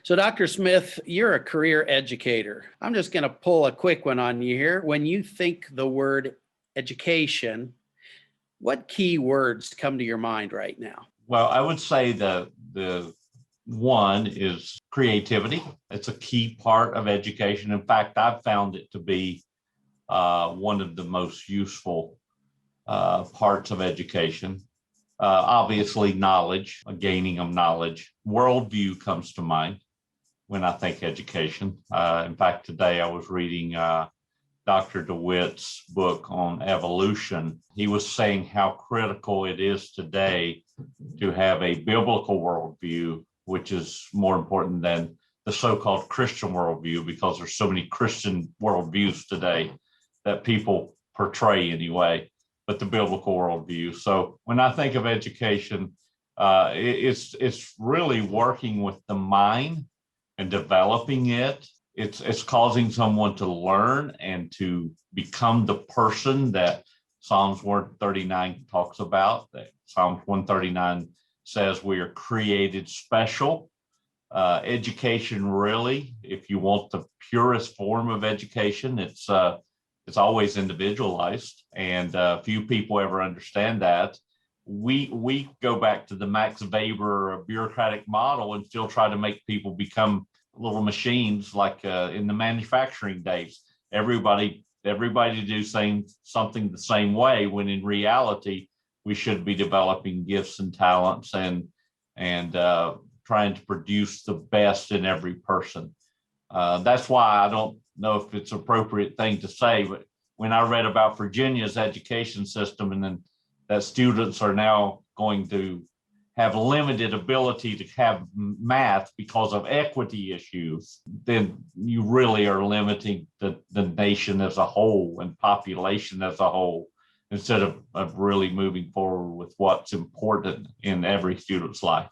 So, Dr. Smith, you're a career educator. I'm just going to pull a quick one on you here. When you think the word education, what key words come to your mind right now? Well, I would say the one is creativity. It's a key part of education. In fact, I've found it to be one of the most useful parts of education. Obviously, knowledge, a gaining of knowledge. Worldview comes to mind when I think education. In fact, today I was reading Dr. DeWitt's book on evolution. He was saying how critical it is today to have a biblical worldview, which is more important than the so-called Christian worldview, because there's so many Christian worldviews today that people portray anyway, but the biblical worldview. So when I think of education, it's really working with the mind and developing it. It's causing someone to learn and to become the person that Psalms 139 talks about. That Psalms 139 says we are created special. Education, really, if you want the purest form of education, it's always individualized, and few people ever understand that. We go back to the Max Weber bureaucratic model and still try to make people become little machines like in the manufacturing days. Everybody do something the same way, when in reality we should be developing gifts and talents and trying to produce the best in every person. That's why I don't know if it's an appropriate thing to say, but when I read about Virginia's education system and then that students are now going to have limited ability to have math because of equity issues, then you really are limiting the nation as a whole and population as a whole, instead of really moving forward with what's important in every student's life.